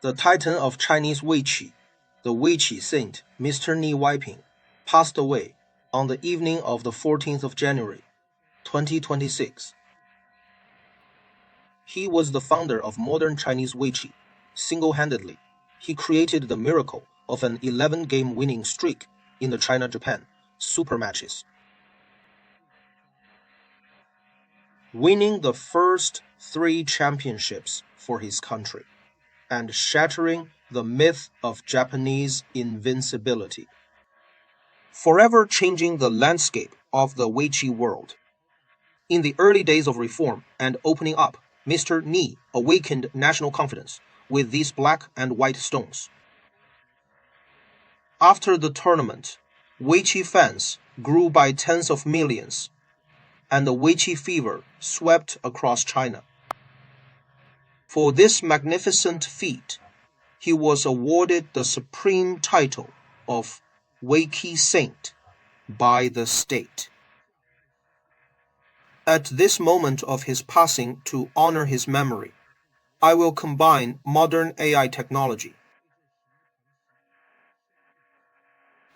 The titan of Chinese Weiqi, the Weiqi saint Mr. Nie Weiping, passed away on the evening of the 14th of January, 2026. He was the founder of modern Chinese Weiqi. Single-handedly, he created the miracle of an 11-game winning streak in the China-Japan super matches, winning the first 3 championships for his country and shattering the myth of Japanese invincibility, forever changing the landscape of the Weiqi world. In the early days of reform and opening up, Mr. Nie awakened national confidence with these black and white stones. After the tournament, Weiqi fans grew by tens of millions, and the Weiqi fever swept across China. For this magnificent feat, he was awarded the supreme title of Weiqi Saint by the state. At this moment of his passing, to honor his memory, I will combine modern AI technology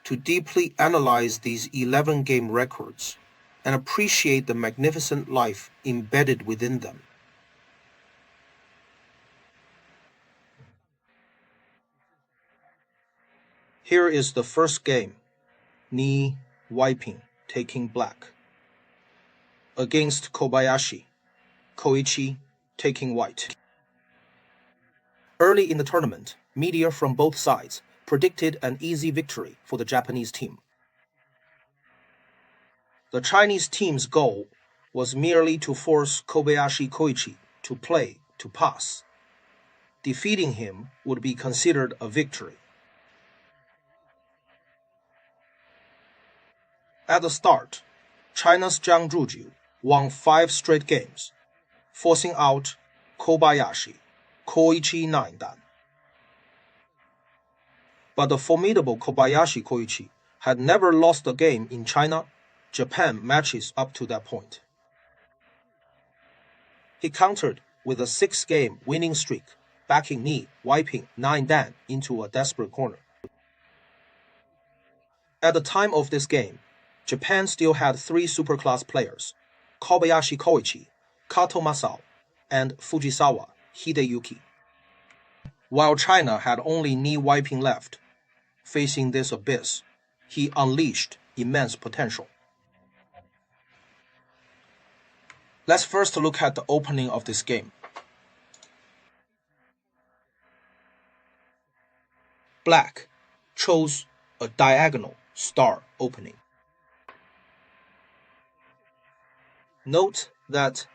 to deeply analyze these 11-game records and appreciate the magnificent life embedded within them. Here is the first game, Nie Weiping taking black, against Kobayashi Koichi taking white. Early in the tournament, media from both sides predicted an easy victory for the Japanese team. The Chinese team's goal was merely to force Kobayashi Koichi to play to pass. Defeating him would be considered a victory. At the start, China's Zhang Zhujiu won 5 straight games, forcing out Kobayashi Koichi 9 dan. But the formidable Kobayashi Koichi had never lost a game in China-Japan matches up to that point. He countered with a 6-game winning streak, backing Nie Weiping 9 dan into a desperate corner. At the time of this game, Japan still had 3 superclass players, Kobayashi Koichi, Kato Masao, and Fujisawa Hideyuki, while China had only Nie Weiping left. Facing this abyss, he unleashed immense potential. Let's first look at the opening of this game. Black chose a diagonal star opening. Note that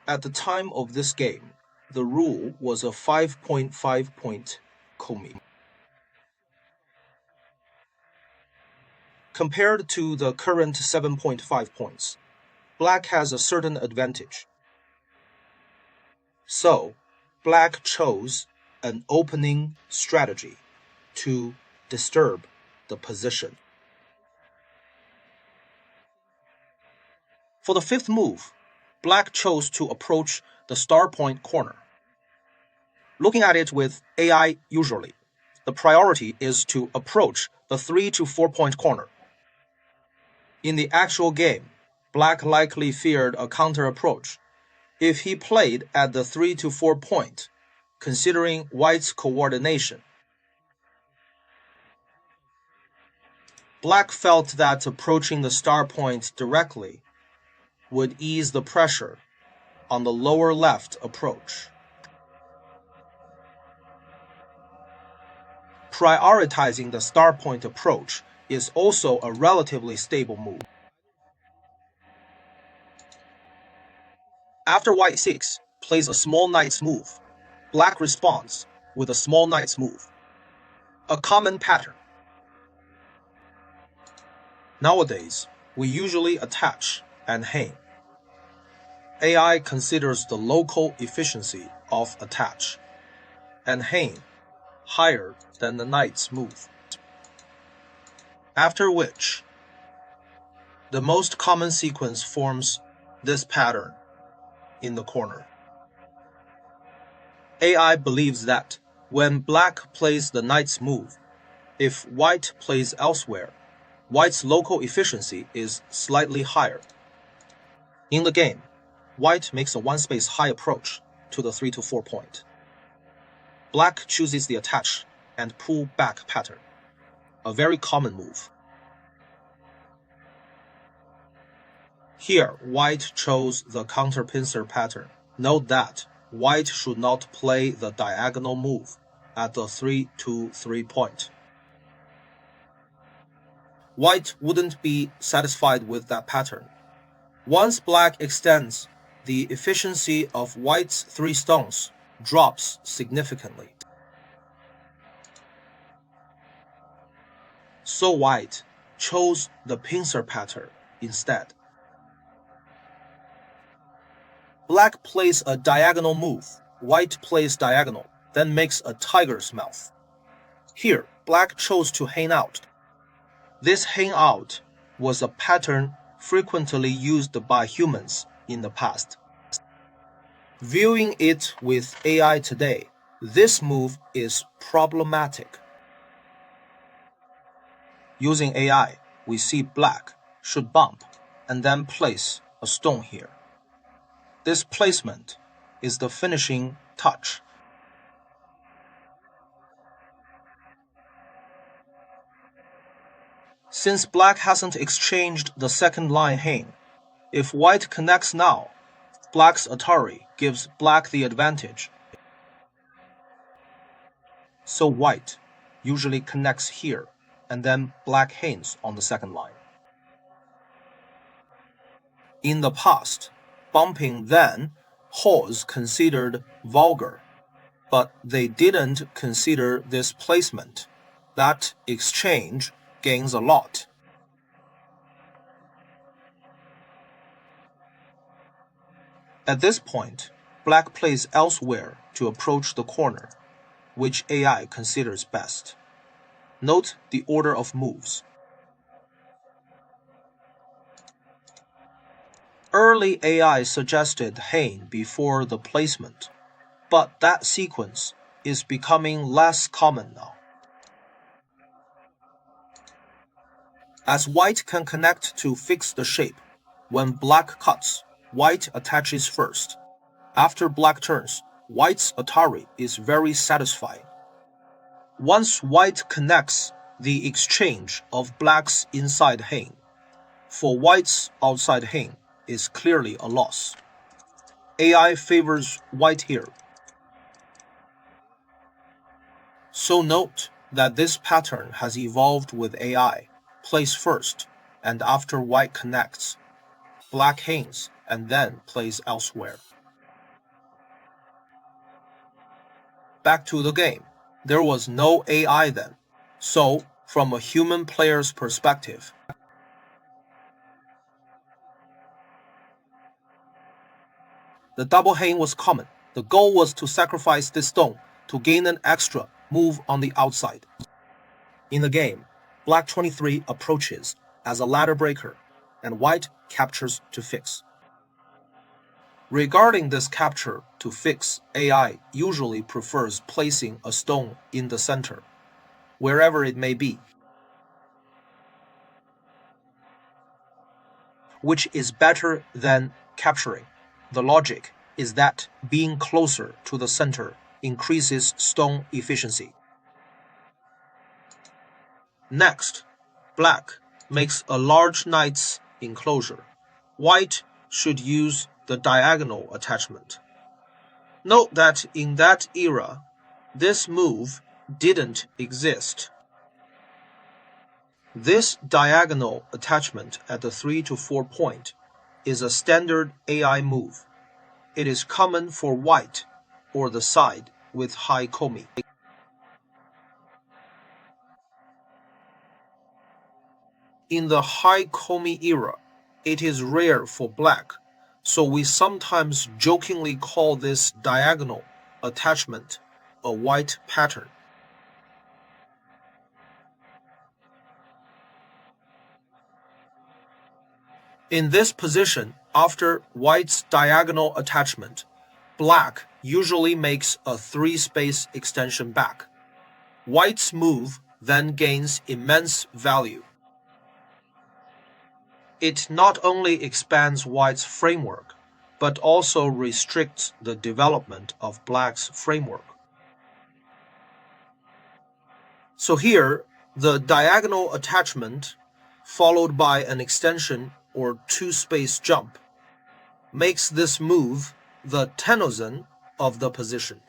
at the time of this game, the rule was a 5.5 point komi. Compared to the current 7.5 points, Black has a certain advantage. So, Black chose an opening strategy to disturb the position. For the 5th move, Black chose to approach the star point corner. Looking at it with AI usually, the priority is to approach the 3 to 4 point corner. In the actual game, Black likely feared a counter approach if he played at the 3 to 4 point, considering White's coordination. Black felt that approaching the star point directly would ease the pressure on the lower left approach. Prioritizing the star point approach is also a relatively stable move. After White 6 plays a small knight's move, Black responds with a small knight's move, a common pattern. Nowadays, we usually attach and hang. AI considers the local efficiency of attach and hang higher than the knight's move. After which, the most common sequence forms this pattern in the corner. AI believes that When black plays the knight's move, if white plays elsewhere, white's local efficiency is slightly higher. In the game, white makes a one-space high approach to the 3 to 4 point. Black chooses the attach and pull back pattern, a very common move. Here, white chose the counter-pincer pattern. Note that white should not play the diagonal move at the 3 to 3 point. White wouldn't be satisfied with that pattern. Once black extends, the efficiency of white's 3 stones drops significantly. So white chose the pincer pattern instead. Black plays a diagonal move, white plays diagonal, then makes a tiger's mouth. Here, black chose to hang out. This hang out was a pattern frequently used by humans in the past. Viewing it with AI today, this move is problematic. Using AI, we see black should bump and then place a stone here. This placement is the finishing touch. Since black hasn't exchanged the second line hang, if white connects now, black's Atari gives black the advantage. So white usually connects here, and then black hangs on the second line. In the past, bumping then was considered vulgar, but they didn't consider this placement. That exchange gains a lot. At this point, black plays elsewhere to approach the corner, which AI considers best. Note the order of moves. Early AI suggested hang before the placement, but that sequence is becoming less common now. As white can connect to fix the shape, when black cuts, white attaches first. After black turns, white's Atari is very satisfying. Once white connects, the exchange of black's inside hang for white's outside hang is clearly a loss. AI favors white here. So note that this pattern has evolved with AI. Plays first, and after white connects, black hangs and then plays elsewhere. Back to the game. There was no AI then, so from a human player's perspective, the double hang was common. The goal was to sacrifice this stone to gain an extra move on the outside. In the game, black 23 approaches as a ladder breaker, and white captures to fix. Regarding this capture to fix, AI usually prefers placing a stone in the center, wherever it may be, which is better than capturing. The logic is that being closer to the center increases stone efficiency. Next, black makes a large knight's enclosure. White should use the diagonal attachment. Note that in that era, this move didn't exist. This diagonal attachment at the 3 to 4 point is a standard AI move. It is common for white or the side with high komi. In the high komi era, it is rare for black, so we sometimes jokingly call this diagonal attachment a white pattern. In this position, after white's diagonal attachment, black usually makes a 3-space extension back. White's move then gains immense value. It not only expands White's framework, but also restricts the development of Black's framework. So here, the diagonal attachment followed by an extension or 2-space jump makes this move the tenozen of the position.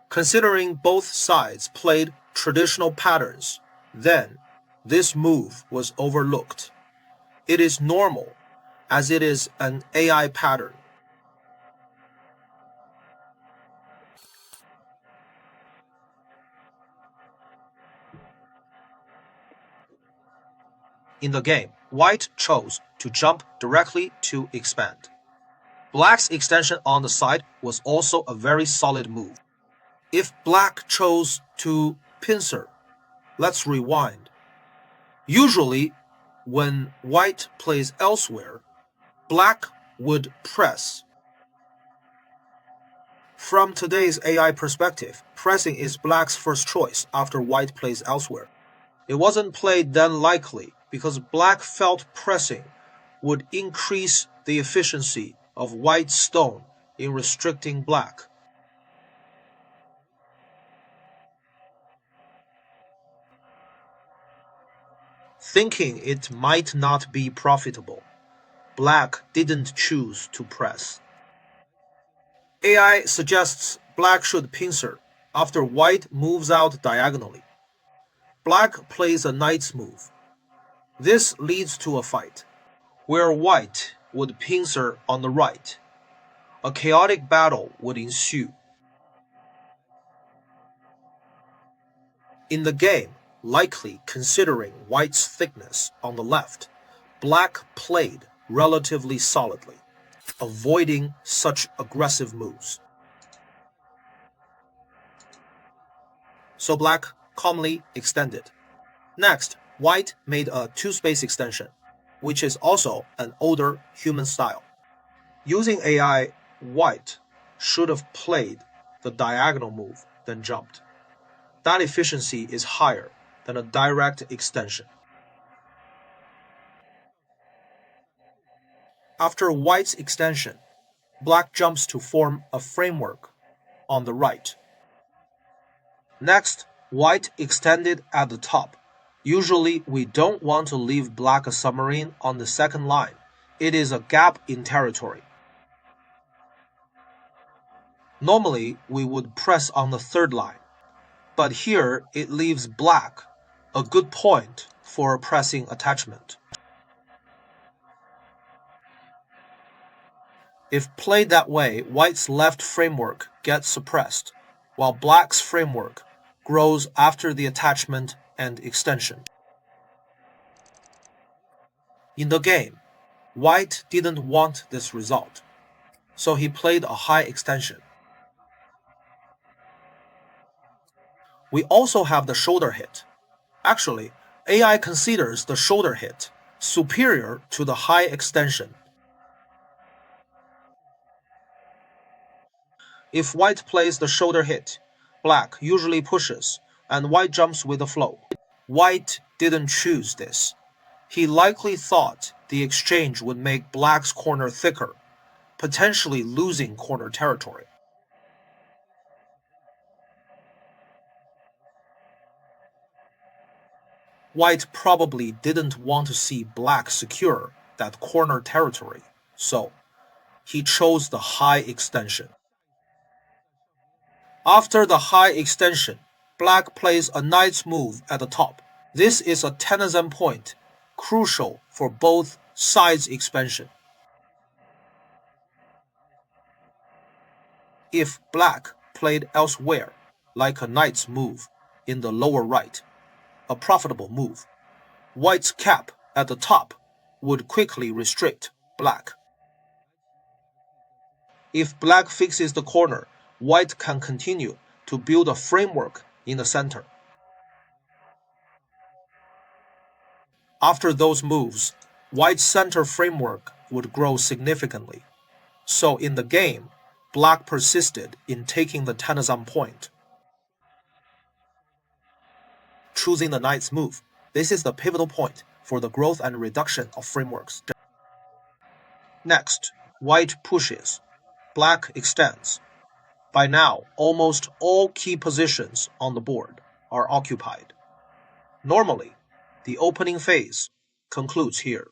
Considering both sides played traditional patterns, then this move was overlooked. It is normal, as it is an AI pattern. In the game, White chose to jump directly to expand. Black's extension on the side was also a very solid move. If Black chose to pincer, let's rewind. Usually, when White plays elsewhere, Black would press. From today's AI perspective, pressing is Black's first choice after White plays elsewhere. It wasn't played then likely because Black felt pressing would increase the efficiency of White's stone in restricting Black. Thinking it might not be profitable, Black didn't choose to press. AI suggests Black should pincer after White moves out diagonally. Black plays a knight's move. This leads to a fight, where White would pincer on the right. A chaotic battle would ensue. In the game, likely considering White's thickness on the left, Black played relatively solidly, avoiding such aggressive moves. So Black calmly extended. Next, White made a 2-space extension, which is also an older human style. Using AI, White should have played the diagonal move, then jumped. That efficiency is higher than a direct extension. After White's extension, Black jumps to form a framework on the right. Next, White extended at the top. Usually, we don't want to leave Black a submarine on the second line. It is a gap in territory. Normally, we would press on the third line, but here it leaves Black a good point for a pressing attachment. If played that way, White's left framework gets suppressed, while Black's framework grows after the attachment and extension. In the game, White didn't want this result, so he played a high extension. We also have the shoulder hit. Actually, AI considers the shoulder hit superior to the high extension. If White plays the shoulder hit, Black usually pushes, and White jumps with the flow. White didn't choose this. He likely thought the exchange would make Black's corner thicker, potentially losing corner territory. White probably didn't want to see Black secure that corner territory, so he chose the high extension. After the high extension, Black plays a knight's move at the top. This is a tenozen point, crucial for both sides' expansion. If Black played elsewhere, like a knight's move in the lower right, a profitable move, White's cap at the top would quickly restrict Black. If Black fixes the corner, White can continue to build a framework in the center. After those moves, white's center framework would grow significantly. So in the game, black persisted in taking the Tennyson point, choosing the knight's move. This is the pivotal point for the growth and reduction of frameworks. Next, white pushes. Black extends. By now, almost all key positions on the board are occupied. Normally, the opening phase concludes here.